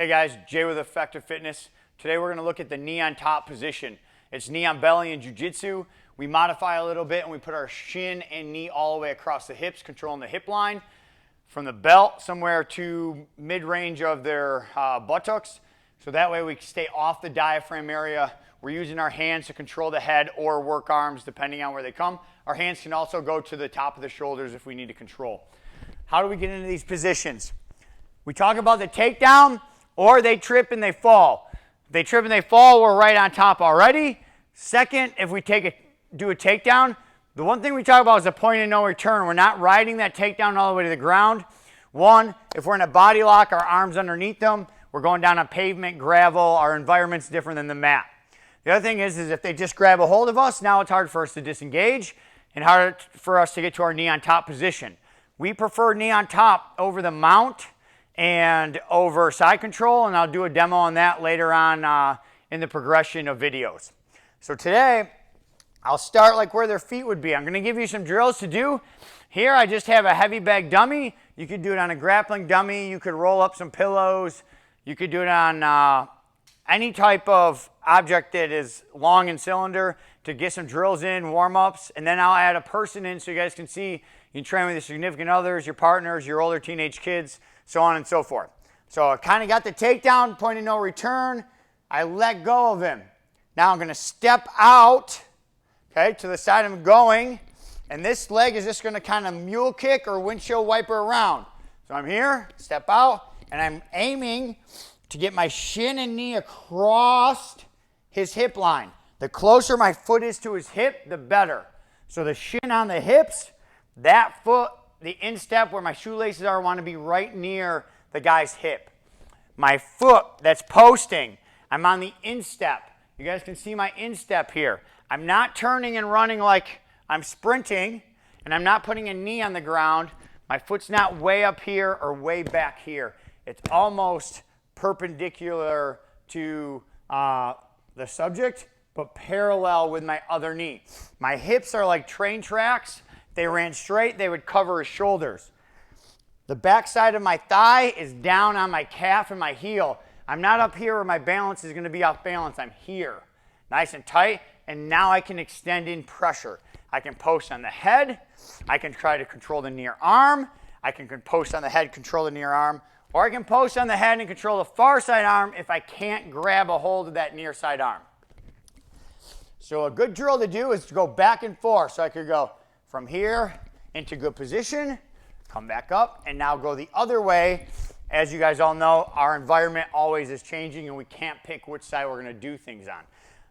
Hey guys, Jay with Effective Fitness. Today we're going to look at the knee on top position. It's knee on belly in jiu-jitsu. We modify a little bit and we put our shin and knee all the way across the hips, controlling the hip line from the belt somewhere to mid-range of their buttocks. So that way we stay off the diaphragm area. We're using our hands to control the head or work arms depending on where they come. Our hands can also go to the top of the shoulders if we need to control. How do we get into these positions? We talk about the takedown, or they trip and they fall. If they trip and they fall, we're right on top already. Second, if we do a takedown, the one thing we talk about is the point of no return. We're not riding that takedown all the way to the ground. One, if we're in a body lock, our arms underneath them, we're going down on pavement, gravel, our environment's different than the mat. The other thing is if they just grab a hold of us, now it's hard for us to disengage and hard for us to get to our knee on top position. We prefer knee on top over the mount and over side control, and I'll do a demo on that later on in the progression of videos. So today, I'll start like where their feet would be. I'm going to give you some drills to do. Here I just have a heavy bag dummy. You could do it on a grappling dummy. You could roll up some pillows. You could do it on any type of object that is long in cylinder to get some drills in, warm-ups, and then I'll add a person in so you guys can see. You can train with your significant others, your partners, your older teenage kids, so on and so forth. So I kind of got the takedown, point of no return. I let go of him. Now I'm going to step out, okay, to the side I'm going, and this leg is just going to kind of mule kick or windshield wiper around. So I'm here, step out, and I'm aiming to get my shin and knee across his hip line. The closer my foot is to his hip, the better. So the shin on the hips, that foot, the instep where my shoelaces are, want to be right near the guy's hip. My foot that's posting, I'm on the instep. You guys can see my instep here. I'm not turning and running like I'm sprinting, and I'm not putting a knee on the ground. My foot's not way up here or way back here. It's almost perpendicular to the subject, but parallel with my other knee. My hips are like train tracks. If they ran straight, they would cover his shoulders. The back side of my thigh is down on my calf and my heel. I'm not up here where my balance is going to be off balance. I'm here, nice and tight, and now I can extend in pressure. I can post on the head. I can try to control the near arm. I can post on the head, control the near arm, or I can post on the head and control the far side arm if I can't grab a hold of that near side arm. So a good drill to do is to go back and forth. So I could go from here into good position, come back up, and now go the other way. As you guys all know, our environment always is changing and we can't pick which side we're going to do things on.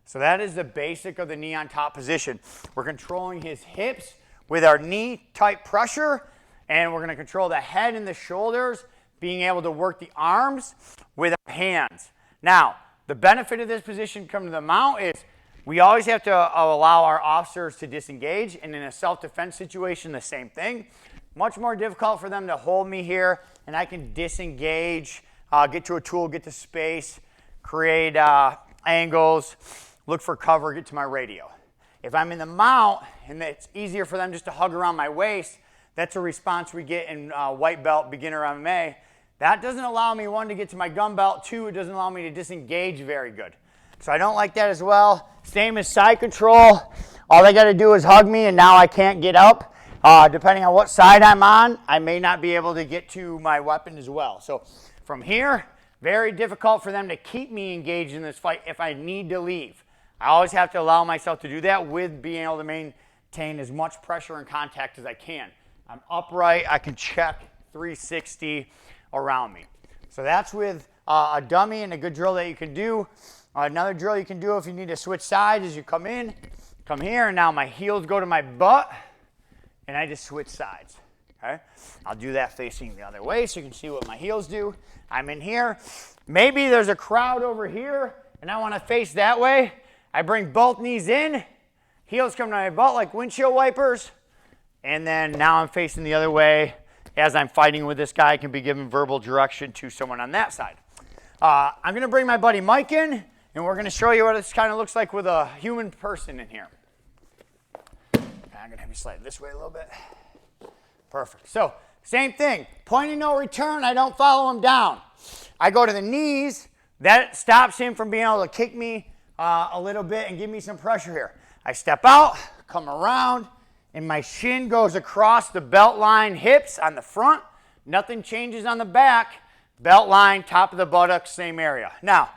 So that is the basic of the knee on top position. We're controlling his hips with our knee tight pressure, and we're going to control the head and the shoulders, being able to work the arms with our hands. Now, the benefit of this position coming to the mount is we always have to allow our officers to disengage, and in a self-defense situation, the same thing. Much more difficult for them to hold me here, and I can disengage, get to a tool, get to space, create angles, look for cover, get to my radio. If I'm in the mount, and it's easier for them just to hug around my waist, that's a response we get in white belt, beginner MMA. That doesn't allow me, one, to get to my gun belt, two, it doesn't allow me to disengage very good. So I don't like that as well. Same as side control. All they got to do is hug me, and now I can't get up. Depending on what side I'm on, I may not be able to get to my weapon as well. So from here, very difficult for them to keep me engaged in this fight if I need to leave. I always have to allow myself to do that with being able to maintain as much pressure and contact as I can. I'm upright. I can check 360 around me. So that's with a dummy, and a good drill that you can do. Another drill you can do if you need to switch sides is you come in, come here, and now my heels go to my butt, and I just switch sides. Okay? I'll do that facing the other way so you can see what my heels do. I'm in here. Maybe there's a crowd over here, and I want to face that way. I bring both knees in, heels come to my butt like windshield wipers, and then now I'm facing the other way. As I'm fighting with this guy, I can be giving verbal direction to someone on that side. I'm going to bring my buddy Mike in, and we're going to show you what this kind of looks like with a human person in here. Okay, I'm going to have you slide this way a little bit. Perfect. So, same thing. Point of no return, I don't follow him down. I go to the knees. That stops him from being able to kick me a little bit and give me some pressure here. I step out, come around, and my shin goes across the belt line hips on the front. Nothing changes on the back. Belt line, top of the buttocks, same area. Now,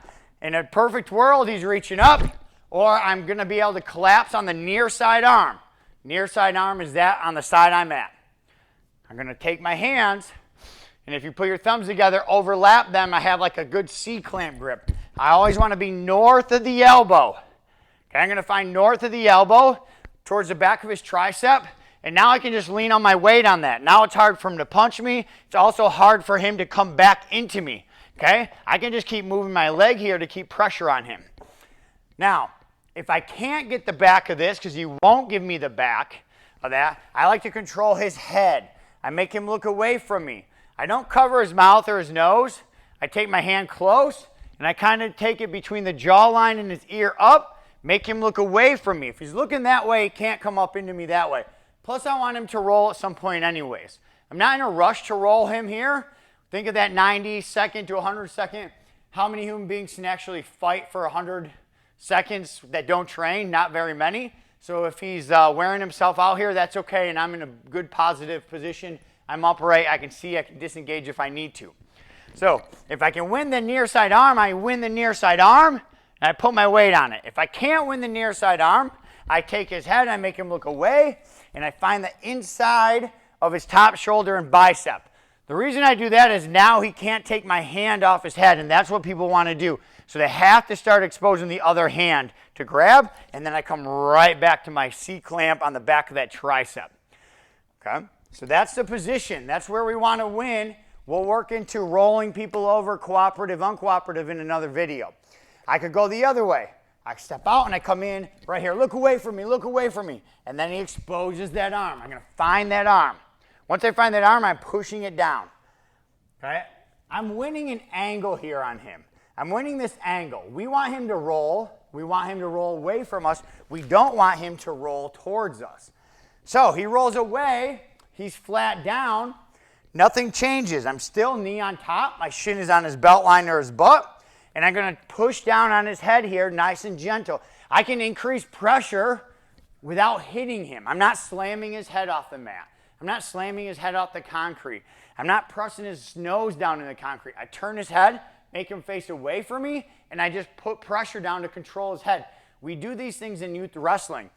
in a perfect world, he's reaching up, or I'm going to be able to collapse on the near side arm. Near side arm is that on the side I'm at. I'm going to take my hands, and if you put your thumbs together, overlap them, I have like a good C-clamp grip. I always want to be north of the elbow. Okay, I'm going to find north of the elbow, towards the back of his tricep, and now I can just lean on my weight on that. Now it's hard for him to punch me. It's also hard for him to come back into me. Okay, I can just keep moving my leg here to keep pressure on him. Now, if I can't get the back of this, because he won't give me the back of that, I like to control his head. I make him look away from me. I don't cover his mouth or his nose. I take my hand close, and I kind of take it between the jawline and his ear up, make him look away from me. If he's looking that way, he can't come up into me that way. Plus, I want him to roll at some point anyways. I'm not in a rush to roll him here. Think of that 90-second to 100-second. How many human beings can actually fight for 100 seconds that don't train? Not very many. So if he's wearing himself out here, that's okay, and I'm in a good positive position. I'm upright. I can see. I can disengage if I need to. So if I can win the near side arm, I win the near side arm, and I put my weight on it. If I can't win the near side arm, I take his head, I make him look away, and I find the inside of his top shoulder and bicep. The reason I do that is now he can't take my hand off his head, and that's what people want to do. So they have to start exposing the other hand to grab, and then I come right back to my C-clamp on the back of that tricep. Okay? So that's the position. That's where we want to win. We'll work into rolling people over, cooperative, uncooperative in another video. I could go the other way. I step out and I come in right here. Look away from me, look away from me. And then he exposes that arm. I'm going to find that arm. Once I find that arm, I'm pushing it down. Okay? I'm winning an angle here on him. I'm winning this angle. We want him to roll. We want him to roll away from us. We don't want him to roll towards us. So he rolls away. He's flat down. Nothing changes. I'm still knee on top. My shin is on his belt line or his butt. And I'm going to push down on his head here, nice and gentle. I can increase pressure without hitting him. I'm not slamming his head off the mat. I'm not slamming his head off the concrete. I'm not pressing his nose down in the concrete. I turn his head, make him face away from me, and I just put pressure down to control his head. We do these things in youth wrestling.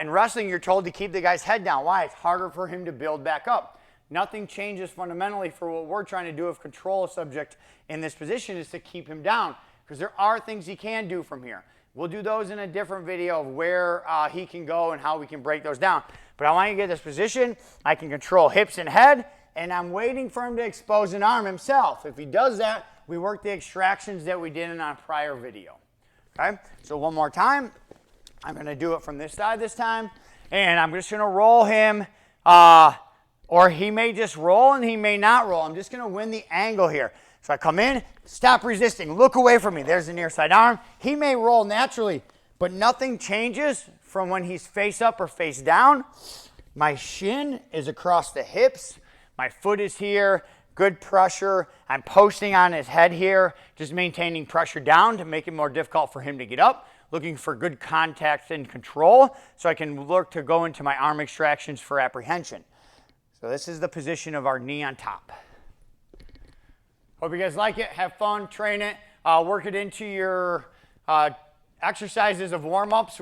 In wrestling, you're told to keep the guy's head down. Why? It's harder for him to build back up. Nothing changes fundamentally for what we're trying to do of control a subject in this position is to keep him down, because there are things he can do from here. We'll do those in a different video of where he can go and how we can break those down. But I want you to get this position. I can control hips and head, and I'm waiting for him to expose an arm himself. If he does that, we work the extractions that we did in our prior video. Okay? So one more time. I'm going to do it from this side this time, and I'm just going to roll him, or he may just roll and he may not roll. I'm just going to win the angle here. So I come in, stop resisting, look away from me. There's the near side arm. He may roll naturally, but nothing changes from when he's face up or face down. My shin is across the hips. My foot is here. Good pressure. I'm posting on his head here, just maintaining pressure down to make it more difficult for him to get up. Looking for good contact and control so I can look to go into my arm extractions for apprehension. So this is the position of our knee on top. Hope you guys like it. Have fun, train it, work it into your exercises of warm-ups.